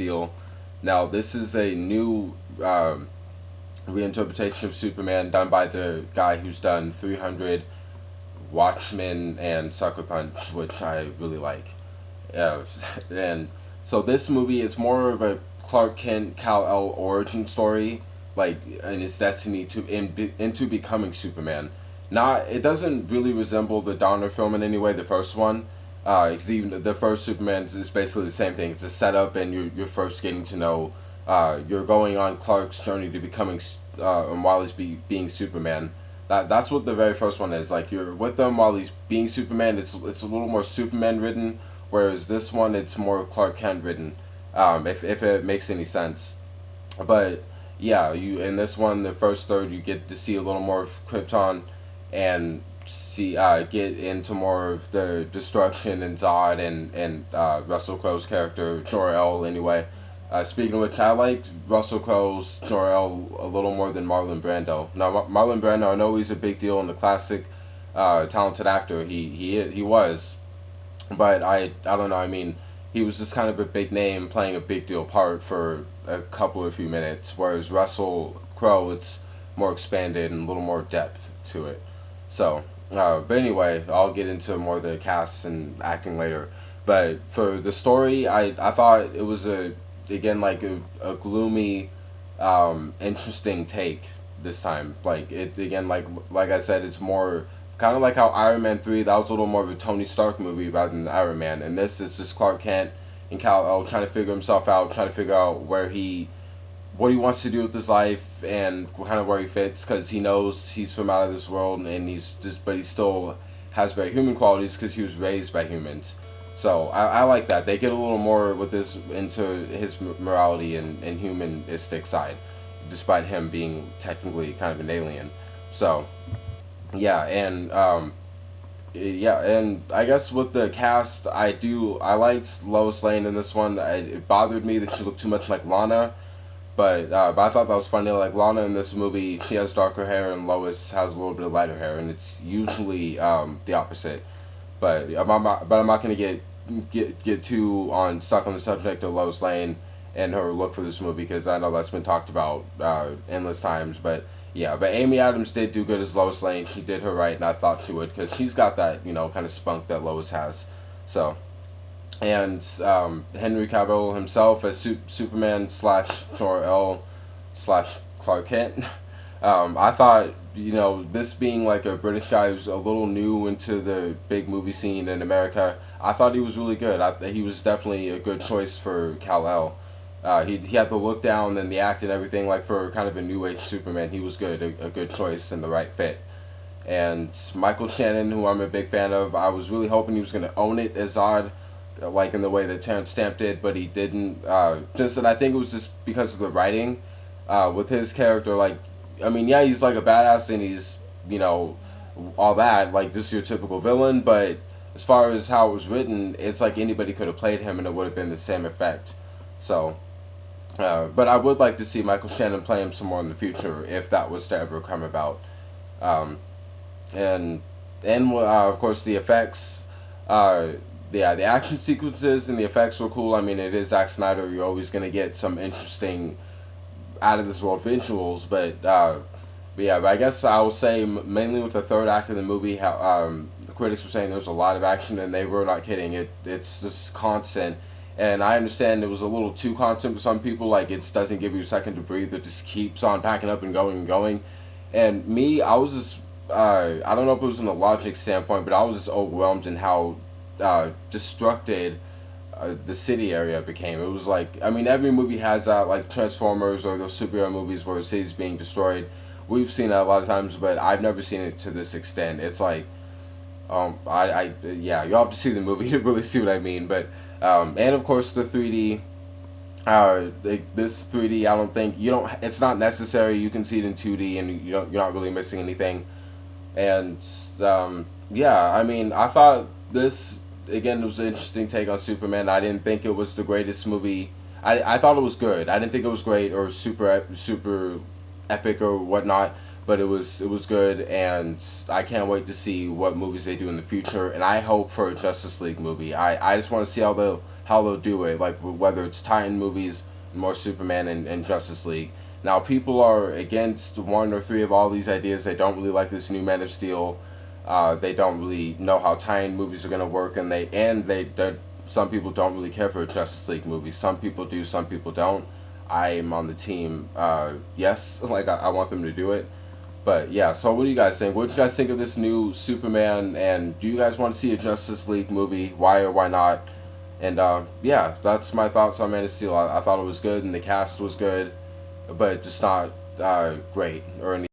Steel. Now, this is a new reinterpretation of Superman done by the guy who's done 300, Watchmen, and Sucker Punch, which I really like. Uh, and so this movie is more of a Clark Kent Kal El origin story, like and his destiny into becoming Superman. Not it doesn't really resemble the Donner film in any way. The first one, because even the first Superman is basically the same thing. It's a setup, and you're first getting to know. You're going on Clark's journey to becoming and while he's being Superman. That's what the very first one is. Like you're with them while he's being Superman. It's a little more Superman ridden, whereas this one it's more Clark Kent ridden. If it makes any sense, but yeah, you in this one the first third you get to see a little more of Krypton, and see get into more of the destruction and Zod and Russell Crowe's character Jor El anyway. Speaking of which, I liked Russell Crowe's Jor El a little more than Marlon Brando. Now, Marlon Brando, I know he's a big deal in the classic, talented actor. He was, but I don't know. I mean, he was just kind of a big name playing a big deal part for a couple of few minutes. Whereas Russell Crowe, it's more expanded and a little more depth to it. So, but anyway, I'll get into more of the cast and acting later. But for the story, I thought it was a again like a gloomy, interesting take this time. Like it again, like I said, it's more kind of like how Iron Man 3, that was a little more of a Tony Stark movie rather than Iron Man. And this is just Clark Kent and Kal El trying to figure himself out, trying to figure out what he wants to do with his life and kind of where he fits because he knows he's from out of this world and but he still has very human qualities because he was raised by humans. So I like that they get a little more with this into his morality and humanistic side, despite him being technically kind of an alien. So yeah, and I guess with the cast, I liked Lois Lane in this one. It bothered me that she looked too much like Lana, but I thought that was funny. Like Lana in this movie, she has darker hair, and Lois has a little bit of lighter hair, and it's usually the opposite. But I'm not gonna get too on stuck on the subject of Lois Lane and her look for this movie because I know that's been talked about endless times. But yeah, but Amy Adams did do good as Lois Lane. She did her right, and I thought she would because she's got that kind of spunk that Lois has. So and Henry Cavill himself as Superman slash Jor El slash Clark Kent. I thought this being like a British guy who's a little new into the big movie scene in America, I thought he was really good. He was definitely a good choice for Kal El. He had the look down and the act and everything like for kind of a new age Superman. He was good, a good choice and the right fit. And Michael Shannon, who I'm a big fan of, I was really hoping he was going to own it as Zod, like in the way that Terrence Stamp did, but he didn't. Just that I think it was just because of the writing with his character. Like, I mean, yeah, he's like a badass and he's all that, like just your typical villain. But as far as how it was written, it's like anybody could have played him and it would have been the same effect. So, but I would like to see Michael Shannon play him some more in the future if that was to ever come about. Um, and of course the effects. Yeah, the action sequences and the effects were cool. I mean, it is Zack Snyder. You're always gonna get some interesting, out of this world visuals. But yeah, but I guess I will say mainly with the third act of the movie, how the critics were saying there's a lot of action, and they were not kidding. It's just constant, and I understand it was a little too constant for some people. Like it doesn't give you a second to breathe. It just keeps on packing up and going and going. And me, I was just I don't know if it was from a logic standpoint, but I was just overwhelmed in how destructed the city area became. It was like, I mean, every movie has that, like Transformers or those superhero movies where the city's being destroyed. We've seen that a lot of times, but I've never seen it to this extent. It's like, yeah, you'll have to see the movie to really see what I mean. But, and of course the 3D. This 3D, I don't think it's not necessary. You can see it in 2D, and you're not really missing anything. And yeah, I mean, I thought this again was an interesting take on Superman. I didn't think it was the greatest movie. I thought it was good. I didn't think it was great or super epic or whatnot, but it was good, and I can't wait to see what movies they do in the future. And I hope for a Justice League movie. I just want to see how they'll do it, like whether it's tie-in movies, more Superman and Justice League. Now people are against one or three of all these ideas. They don't really like this new Man of Steel. They don't really know how tie-in movies are gonna work, and some people don't really care for Justice League movies. Some people do, some people don't. I'm on the team. Yes, like I want them to do it. But yeah, so what do you guys think? What do you guys think of this new Superman? And do you guys want to see a Justice League movie? Why or why not? And yeah, that's my thoughts on Man of Steel. I thought it was good, and the cast was good, but just not great or anything.